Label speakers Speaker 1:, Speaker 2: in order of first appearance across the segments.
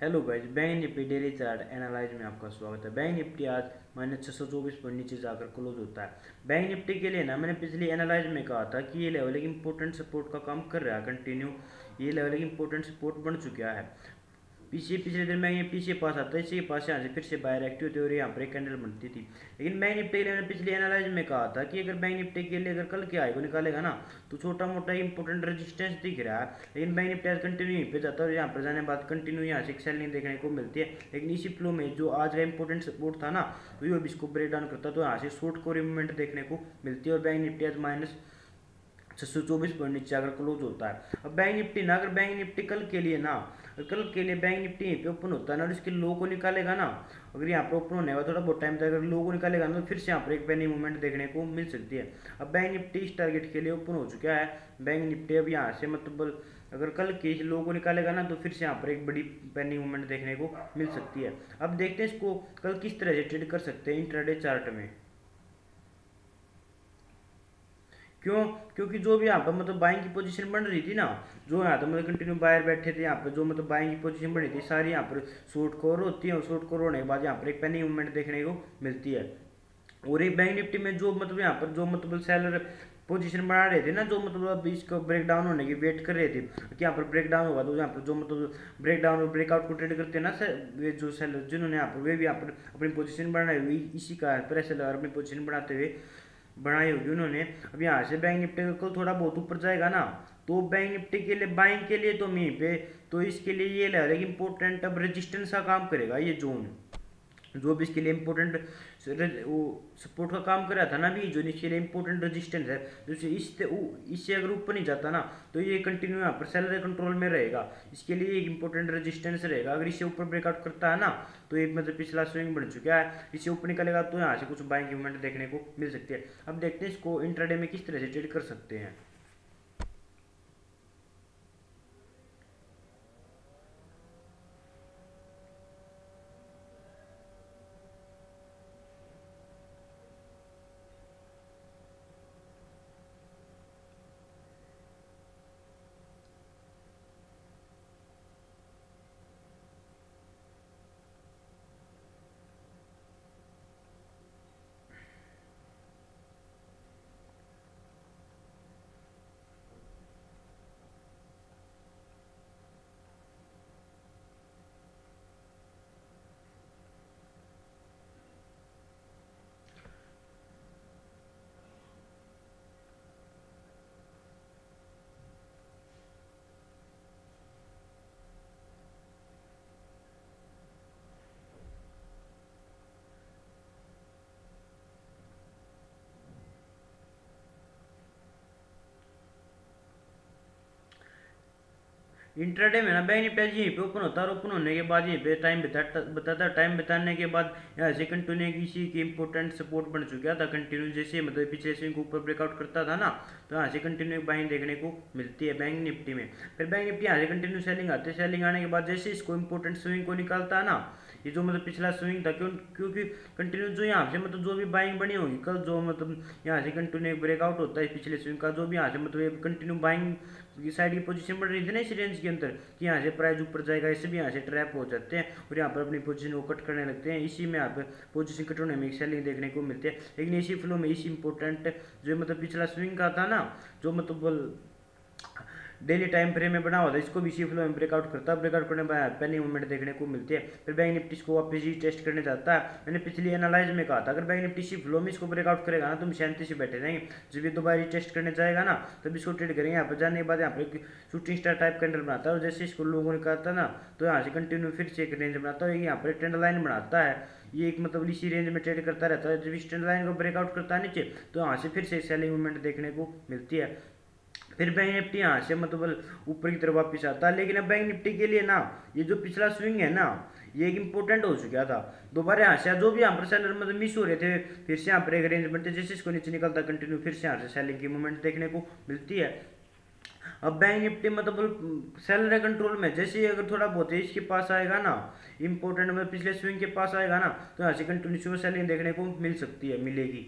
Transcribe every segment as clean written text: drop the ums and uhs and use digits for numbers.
Speaker 1: Hello guys, bank Nifty daily chart analyse में आपका स्वागत है। बैंक निफ्टी आज -624 पॉइंट नीचे जाकर क्लोज होता है। बैंक निफ्टी के लिए ना मैंने पिछली एनालाइज में कहा था कि ये लेवल एक इंपॉर्टेंट सपोर्ट का काम कर रहा है कंटिन्यू। ये लेवल एक इंपॉर्टेंट सपोर्ट बन चुका है। पिछले दिन बैंक निफ्टी से पास आता है, इसी के पास यहाँ से फिर से बायर एक्टिव होती है और यहाँ पर एक कैंडल बनती थी। लेकिन बैंक निफ्टी के लिए मैंने पिछली एनालाइज में कहा था कि अगर बैंक निफ्टी के लिए अगर कल के हाई को निकालेगा ना तो छोटा मोटा इंपॉर्टेंट रेजिस्टेंस दिख रहा है। लेकिन बैंक निफ्टी आज कंटिन्यू यहीं पे जाता है और यहाँ पर जाने के बाद कंटिन्यू यहाँ से एक सेलिंग देखने को मिलती है। लेकिन इसी फ्लो में जो आज का इंपॉर्टेंट सपोर्ट था ना तो ये इसको ब्रेक डाउन करता तो यहाँ से शॉर्ट को मूवमेंट देखने को मिलती है और बैंक निफ्टी आज -624 पॉइंट नीचे अगर क्लोज होता है। अब बैंक निफ्टी ना अगर बैंक निफ्टी कल के लिए बैंक निफ्टी यहीं पे ओपन होता है ना और इसके लो को निकालेगा ना, अगर यहाँ पर ओपन होने का थोड़ा बहुत टाइम तक अगर लो को निकालेगा ना तो फिर से यहाँ पर एक पेनी मूवमेंट देखने को मिल सकती है। अब बैंक निफ्टी इस टारगेट के लिए ओपन हो चुका है। बैंक निफ्टी अब यहाँ से मतलब अगर कल के लो को निकालेगा ना तो फिर से यहाँ पर एक बड़ी पेनी मूवमेंट देखने को मिल सकती है। अब देखते हैं इसको कल किस तरह से ट्रेड कर सकते हैं इंट्राडे चार्ट में। क्योंकि जो भी यहाँ पर मतलब बाइंग की पोजीशन बन रही थी ना, जो यहाँ पर मतलब कंटिन्यू बायर बैठे थे यहाँ पर, जो मतलब बाइंग की पोजीशन बनी थी सारी यहाँ पर शॉर्ट कवर होती है और शॉर्ट कवर होने के बाद यहाँ पर एक पेनी मूवमेंट देखने को मिलती है। और एक बैंक निफ्टी में जो मतलब यहाँ पर जो मतलब सेलर पोजीशन बना रहे थे ना, जो मतलब अभी इसको ब्रेक डाउन होने की वेट कर रहे थे कि यहाँ पर ब्रेक डाउन होगा तो यहाँ पर जो मतलब ब्रेक डाउन और ब्रेकआउट को ट्रेड करते हैं ना वे जो सेलर जिन्होंने यहाँ पर वे भी यहाँ पर अपनी पोजीशन बनाई हुई इसी का प्रेशर लगा अपनी पोजीशन बनाते हुए बनाई होगी उन्होंने। अब यहाँ से बैंक निफ्टी को थोड़ा बहुत ऊपर जाएगा ना तो बैंक निफ्टी के लिए बाइंग के लिए तो यहीं पे तो इसके लिए ये लेवल है इंपॉर्टेंट अब रेजिस्टेंस का काम करेगा। ये जोन जो भी इसके लिए इंपॉर्टेंट सपोर्ट का काम कर रहा था ना भी, जो इसके लिए इंपॉर्टेंट रेजिस्टेंस है जैसे इससे अगर ऊपर नहीं जाता ना तो ये कंटिन्यू यहाँ पर सेलर कंट्रोल में रहेगा। इसके लिए एक इंपॉर्टेंट रेजिस्टेंस रहेगा। अगर इससे ऊपर ब्रेकआउट करता है ना तो एक मतलब पिछला स्विंग बन चुका है, इससे ऊपर निकलेगा तो यहाँ से कुछ बाइंग मूवमेंट देखने को मिल सकती है। अब देखते हैं इसको इंट्राडे में किस तरह से ट्रेड कर सकते हैं। इंट्राडे में ना बैंक निफ्टी यहीं पे ओपन होता है और ओपन होने के बाद यहीं पे टाइम बताता है। टाइम बताने के बाद यहाँ से कंटिन्यू किसी की इंपॉर्टेंट सपोर्ट बन चुका था कंटिन्यू, जैसे मतलब पिछले स्विंग को ऊपर ब्रेकआउट करता था ना तो यहाँ से कंटिन्यू बाइंग देखने को मिलती है बैंक निफ्टी में। फिर बैंक निफ्टी यहाँ से कंटिन्यू सेलिंग आती है। सेलिंग आने के बाद जैसे इसको इंपॉर्टेंट स्विंग को निकालता है ना, ये जो मतलब पिछला स्विंग था क्योंकि कंटिन्यू जो यहाँ से मतलब जो भी बाइंग बनी होगी कल जो मतलब यहाँ से कंटिन्यू ब्रेकआउट होता है पिछले स्विंग का, जो भी यहाँ से मतलब कंटिन्यू बाइंग की साइड की पोजीशन बढ़ रही थी ना इस रेंज के अंदर कि यहाँ से प्राइस ऊपर जाएगा, इससे भी यहाँ से ट्रैप हो जाते हैं और यहाँ पर अपनी पोजीशन को कट करने लगते हैं। इसी में यहाँ पर पोजीशन कट होने में एक सेलिंग देखने को मिलती है। लेकिन इसी फ्लो में इसी इंपॉर्टेंट जो मतलब पिछला स्विंग का था ना, जो मतलब डेली टाइम फ्रेम में बना हुआ था, इसको भी इसी फ्लो में ब्रेकआउट करता है। ब्रेकआउट करने के बाद पहली मूवमेंट देखने को मिलती है। फिर बैंक निफ्टी इसको वापस ही टेस्ट करने जाता है। मैंने पिछली एनालाइज में कहा था अगर बैंक निफ्टी इसी फ्लो में इसको ब्रेकआउट करेगा ना तो हम शांति से बैठे रहेंगे। जब ये दोबारा टेस्ट करने जाएगा ना तब इसको ट्रेड करेंगे। यहाँ पर जाने के बाद यहाँ पर शूटिंग स्टार टाइप कैंडल बनाता है और जैसे इसको लोगों ने कहा था ना तो यहाँ से कंटिन्यू फिर से एक रेंज बनाता है, यहाँ पर ट्रेंड लाइन बनाता है। ये एक मतलब इसी रेंज में ट्रेड करता रहता है। जब इस ट्रेंड लाइन को ब्रेकआउट करता है नीचे तो यहाँ से फिर से सेलिंग मूवमेंट देखने को मिलती है। फिर बैंक निफ्टी यहाँ से मतलब ऊपर की तरफ वापस आता है। लेकिन अब बैंक निफ्टी के लिए ना ये जो पिछला स्विंग है ना ये एक इंपॉर्टेंट हो चुका था। दोबारा यहाँ से जो भी यहाँ पर सेलर मतलब मिस हो रहे थे फिर से यहाँ पर एक रेंज बनते जैसे इसको नीचे निकलता कंटिन्यू फिर से यहाँ से सेलिंग की मूवमेंट देखने को मिलती है। अब बैंक निफ्टी मतलब सेलर कंट्रोल में जैसे ही अगर थोड़ा बहुत इसके पास आएगा ना इंपॉर्टेंट मतलब पिछले स्विंग के पास आएगा ना तो यहाँ से कंटिन्यू सेलिंग देखने को मिल सकती है, मिलेगी।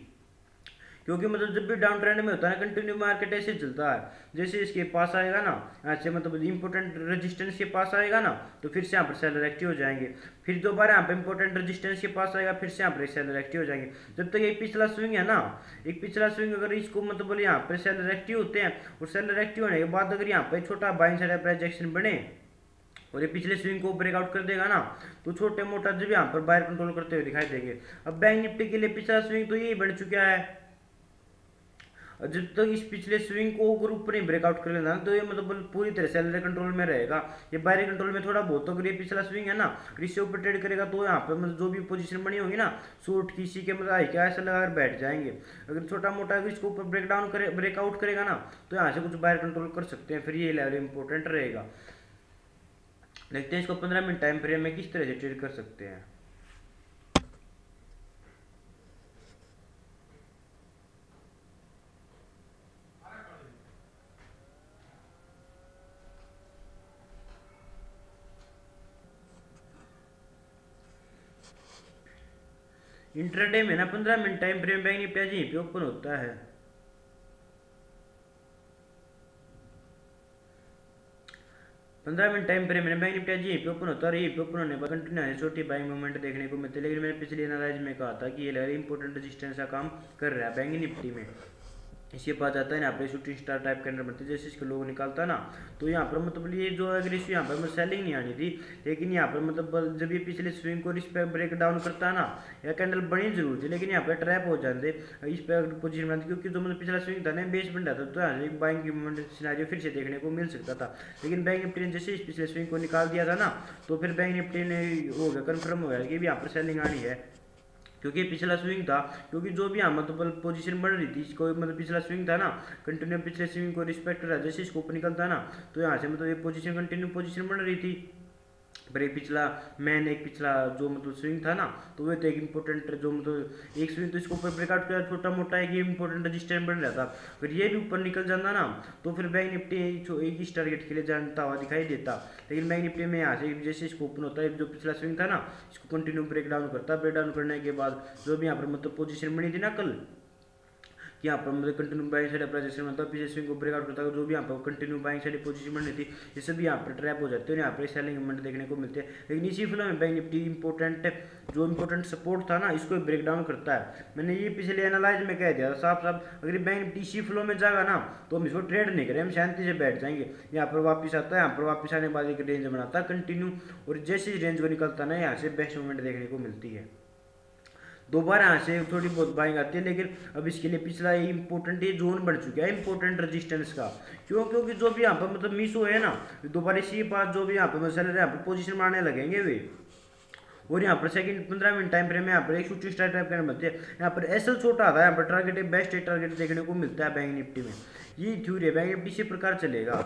Speaker 1: क्योंकि मतलब जब भी डाउन ट्रेंड में होता है ना कंटिन्यू मार्केट ऐसे चलता है, जैसे इसके पास आएगा ना यहाँ से मतलब इंपॉर्टेंट रेजिस्टेंस के पास आएगा ना तो फिर से यहाँ पर सेलर एक्टिव हो जाएंगे, फिर दोबारा यहाँ पे इंपॉर्टेंट रेजिस्टेंस के पास आएगा फिर से यहाँ पर सेलर एक्टिव हो जाएंगे। जब तक एक पिछला स्विंग है ना, एक पिछला स्विंग अगर इसको मतलब बोले यहाँ पर सेलर एक्टिव होते हैं और सेलर एक्टिव होने के बाद अगर यहाँ पर छोटा बाइंग साइड प्राइजेक्शन बने और ये पिछले स्विंग को ब्रेकआउट कर देगा ना तो छोटे मोटा जब यहाँ पर बायर कंट्रोल करते हुए दिखाई देंगे। अब बैंक निफ्टी के लिए पिछला स्विंग तो यही बन चुका है, और जब तक इस पिछले स्विंग को अगर ऊपर ही ब्रेकआउट कर लेना तो ये मतलब पूरी तरह सेलर कंट्रोल में रहेगा, ये बायर कंट्रोल में थोड़ा बहुत। अगर ये पिछला स्विंग है ना इससे ऊपर ट्रेड करेगा तो यहाँ पर मतलब जो भी पोजीशन बनी होगी ना शॉर्ट किसी के मतलब आई क्या ऐसा लगा बैठ जाएंगे। अगर छोटा मोटा अगर इसको ऊपर ब्रेकआउट करेगा ना तो यहाँ से कुछ बायर कंट्रोल कर सकते हैं, फिर ये लेवल इंपॉर्टेंट रहेगा। देखते हैं इसको 15 मिनट टाइम फ्रेम में किस तरह से ट्रेड कर सकते हैं। इंट्राडे में ना 15 minute time frame bank Nifty यहीं पे ओपन होता है। पंद्रह मिनट टाइम फ्रेम में बैंक निफ्टी यहीं पे ओपन होता है और यहीं पे ओपन होने पर कंटिन्यू छोटी बाइंग मूवमेंट देखने को मिलती है। लेकिन मैंने पिछले एनालाइज में कहा था कि ये लेवल इंपॉर्टेंट रेजिस्टेंस का काम कर रहा है बैंक निफ्टी में। इसके बाद आता है यहाँ पे शूटिंग स्टार टाइप के अंदर बनते हैं, जैसे इसके लोग निकालता है ना तो यहाँ पर मतलब ये जो एग्रेसिव यहाँ पर मतलब सेलिंग नहीं आनी थी, लेकिन यहाँ पर मतलब जब ये पिछले स्विंग को इस पर ब्रेक डाउन करता है ना या कैंडल बनी जरूर थी लेकिन यहाँ पर ट्रैप हो जाते इस पर पोजीशन बनाते, क्योंकि जो मतलब पिछला स्विंग था ना बेस बन रहा था तो यहाँ से एक बाइंग की मूवमेंट सिनेरियो फिर से देखने को मिल सकता था। लेकिन बैंक निफ्टी ने जैसे इस पिछले स्विंग को निकाल दिया था ना तो फिर बैंक निफ्टी ने हो गया कन्फर्म हो गया कि भी यहाँ पर सेलिंग आनी है, क्योंकि पिछला स्विंग था। क्योंकि जो भी यहाँ मतलब पोजीशन बन रही थी इसको मतलब पिछला स्विंग था ना कंटिन्यू पिछले स्विंग को रिस्पेक्ट रहा, जैसे इसको ऊपर निकलता ना तो यहाँ से मतलब ये पोजीशन कंटिन्यू पोजीशन बन रही थी। पर एक पिछला एक पिछला जो मतलब स्विंग था ना तो वो तो एक इंपॉर्टेंट जो मतलब एक स्विंग तो इसको ऊपर ब्रेकआउट किया छोटा मोटा एक इंपॉर्टेंट रजिस्टेंस बन रहा था। अगर ये भी ऊपर निकल जाता ना तो फिर बैंक निफ्टी एक ही टारगेट के लिए जानता हुआ दिखाई देता। लेकिन बैंक निफ्टी में यहाँ से जैसे इसको ओपन होता है जो पिछला स्विंग था ना इसको कंटिन्यू ब्रेक डाउन करता, ब्रेक डाउन करने के बाद जो भी यहाँ पर मतलब पोजीशन बनी थी ना कल कि यहाँ पर मतलब कंटिन्यू बाइंग साइड प्राइजेशन मतलब पीछे स्विंग को ब्रेकआउट करता है, जो भी यहाँ पर कंटिन्यू बाइंग साइड पोजीशन बन रही थी ये सभी यहाँ पर ट्रैप हो जाते हैं, यहाँ पर सेलिंग मूवमेंट देखने को मिलते हैं। लेकिन इसी फ्लो में बैंक निफ्टी इंपॉर्टेंट सपोर्ट था ना इसको ब्रेक डाउन करता है। मैंने ये पिछले एनालाइज में कह दिया साफ साफ, अगर बैंक निफ्टी इसी फ्लो में जाएगा ना तो हम इसको ट्रेड नहीं करें, हम शांति से बैठ जाएंगे। यहाँ पर वापस आता है, यहाँ पर वापस आने के बाद एक रेंज बनाता है कंटिन्यू और जैसे ही रेंज को निकलता है ना यहाँ से बेस्ट मूवमेंट देखने को मिलती है। दोबारा यहाँ से थोड़ी बहुत बाइंग आती है, लेकिन अब इसके लिए पिछला इंपॉर्टेंट ये जोन बन चुका है इंपॉर्टेंट रेजिस्टेंस का। क्योंकि जो भी यहाँ पर मतलब मिस हुए है ना दोबारा इसी बात जो भी यहाँ पर मसले यहाँ पर पोजीशन मारने लगेंगे वे। और यहाँ पर सेकंड 15 मिनट टाइम फ्रेम में यहाँ पर एक शूटिंग स्टार टाइप करने बनते हैं, यहाँ पर एसएल छोटा आता है, यहाँ पर टारगेट बेस्ट टारगेट देखने को मिलता है बैंक निफ्टी में। ये थ्योरी है बैंक निफ्टी इसी प्रकार चलेगा,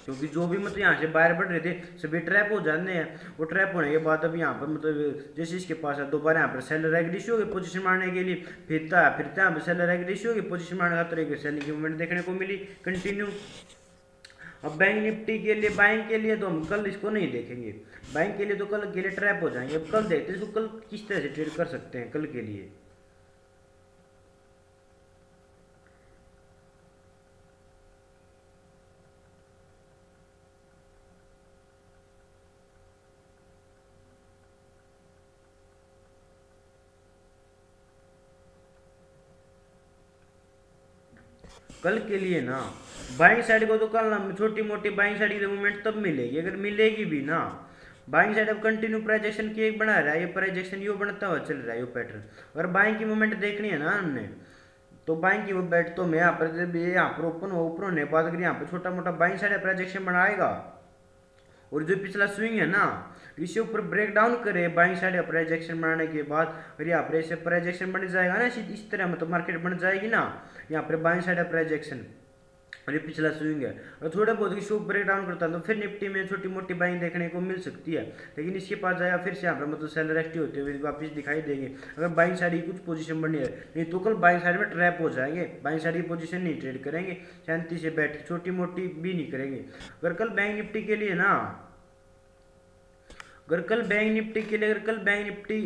Speaker 1: क्योंकि जो भी मतलब यहाँ से बाहर बढ़ रहे थे सभी ट्रैप हो जाते हैं। वो ट्रैप होने के बाद अब यहाँ पर मतलब जैसे इसके पास है दोबारा यहाँ पर सेलर एग्रेसिव होगी पोजीशन मारने के लिए फिरता है यहाँ पर सेलर एग्रेसिव होगी पोजीशन मारने का तरीके सेलिंग की मूवमेंट देखने को मिली कंटिन्यू। अब बैंक निफ्टी के लिए बाइंग के लिए तो हम कल इसको नहीं देखेंगे, बाइंग के लिए तो कल के लिए ट्रैप हो जाएंगे। अब कल देखते हैं इसको कल किस तरह से ट्रेड कर सकते हैं कल के लिए। कल के लिए ना बाइंग साइड को तो कल ना छोटी मोटी बाइंग साइड की मूवमेंट तब मिलेगी अगर मिलेगी भी ना। बाइंग साइड अब कंटिन्यू प्राइजेक्शन की एक बना रहा है, ये प्राइजेक्शन यो बनता हुआ चल रहा है यो पैटर्न। अगर बाइंग की मूवमेंट देखनी है ना हमने तो बाइंग की वो बैठ तो मैं यहाँ पर जब ये यहाँ पर ओपन होने के बाद अगर यहाँ पर छोटा मोटा बाइंग साइड प्राइजेक्शन बनाएगा और जो पिछला स्विंग है ना इसे ऊपर ब्रेक डाउन करे बाइंग साइड प्राइजेक्शन बनाने के बाद अगर यहाँ पर ऐसे प्राइजेक्शन बन जाएगा ना इस तरह मतलब मार्केट बन जाएगी ना यहाँ पर बाइंग साइड प्राइजेक्शन और ये पिछला स्विंग है और थोड़ा बहुत इसको ब्रेक डाउन करता है तो फिर निफ्टी में छोटी मोटी बाइंग देखने को मिल सकती है। लेकिन इसके पास जाएगा फिर से यहाँ पर मतलब सेलर एक्टिव होते हुए वापस दिखाई देंगे अगर बाइंग साइड की कुछ पोजीशन बनी है, नहीं तो कल बाइंग साइड में ट्रैप हो जाएंगे। बाइंग साइड की पोजीशन नहीं ट्रेड करेंगे, शांति से बैठ छोटी मोटी भी नहीं करेंगे। अगर कल बैंक निफ्टी के लिए ना अगर कल बैंक निफ्टी के लिए अगर कल बैंक निफ्टी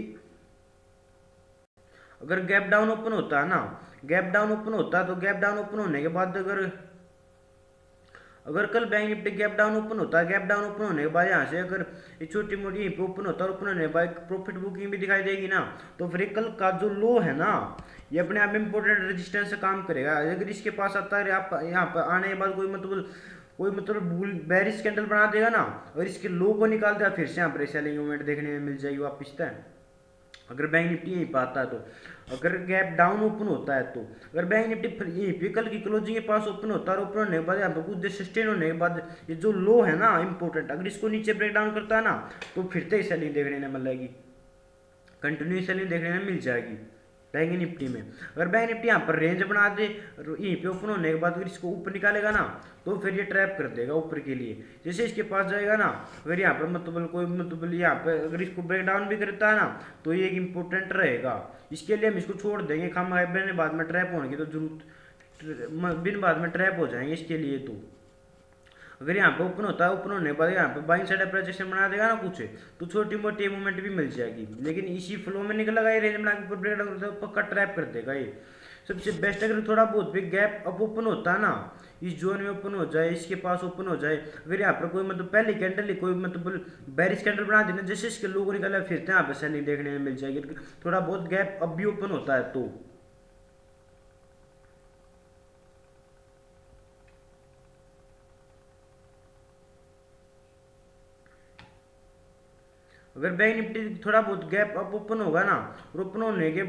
Speaker 1: अगर गैप डाउन ओपन होता है ना गैप डाउन ओपन होता है तो गैप डाउन ओपन होने के बाद अगर अगर कल bank Nifty gap down open होता है, गैप डाउन ओपन होने के बाद यहाँ से अगर ये छोटी मोटी यहीं पे ओपन होता है, ओपन होने के बाद प्रॉफिट बुकिंग भी दिखाई देगी ना, तो फिर कल का जो लो है ना, ये अपने आप इंपोर्टेंट रेजिस्टेंस से काम करेगा। अगर इसके पास आता है आप यहाँ पर आने के बाद कोई मतलब बुल बेरिश कैंडल बना देगा ना, और इसके लो को निकाल देगा, फिर से यहाँ पर सेलिंग मूवमेंट देखने में मिल जाएगी वापिस तक। अगर बैंक निफ्टी यहीं पर आता है तो, अगर गैप डाउन ओपन होता है तो, अगर बैंक निफ्टी यहीं पे कल की क्लोजिंग के पास ओपन होता है, ओपन होने के बाद यहाँ पे कुछ देर सस्टेन होने के बाद ये जो लो है ना इंपॉर्टेंट, अगर इसको नीचे ब्रेक डाउन करता है ना, तो फिर से सेलिंग देखने में मिलेगी, कंटिन्यू सेलिंग देखने में मिल जाएगी बैंक निफ्टी में। अगर बैंक निफ्टी यहाँ पर रेंज बना दे, यहीं पे ओपन होने के बाद अगर इसको ऊपर निकालेगा ना, तो फिर ये ट्रैप कर देगा ऊपर के लिए। जैसे इसके पास जाएगा ना, अगर यहाँ पर मतलब कोई मतलब यहाँ पे अगर इसको ब्रेक डाउन भी करता है ना, तो ये एक इम्पोर्टेंट रहेगा। इसके लिए हम इसको छोड़ देंगे, खाम खाए बाद में ट्रैप होने की तो जरूरत, बिन बाद में ट्रैप हो जाएंगे इसके लिए। तो अगर यहाँ पे ओपन होता है, ओपन होने के बाद यहाँ पे बाइंग साइड अप्रिसिएशन बना देगा ना कुछ, तो छोटी मोटी मूवमेंट भी मिल जाएगी, लेकिन इसी फ्लो में निकलेगा ये, रेंज बना के ब्रेक डाउन करता है, पक्का ट्रैप कर देगा ये। सबसे बेस्ट अगर थोड़ा बहुत भी गैप अप ओपन होता है ना, इस जोन में ओपन हो जाए, इसके पास ओपन हो जाए, अगर यहाँ पर कोई मतलब पहली कैंडल कोई मतलब बेरिश कैंडल बना देना, जैसे इसके लोग निकला फिर यहाँ पे सेलिंग देखने में मिल जाएगी। थोड़ा बहुत गैप अब भी ओपन होता है तो अगर बैंक निफ्टी थोड़ा बहुत गैप अप ओपन होगा ना, और ओपन होने के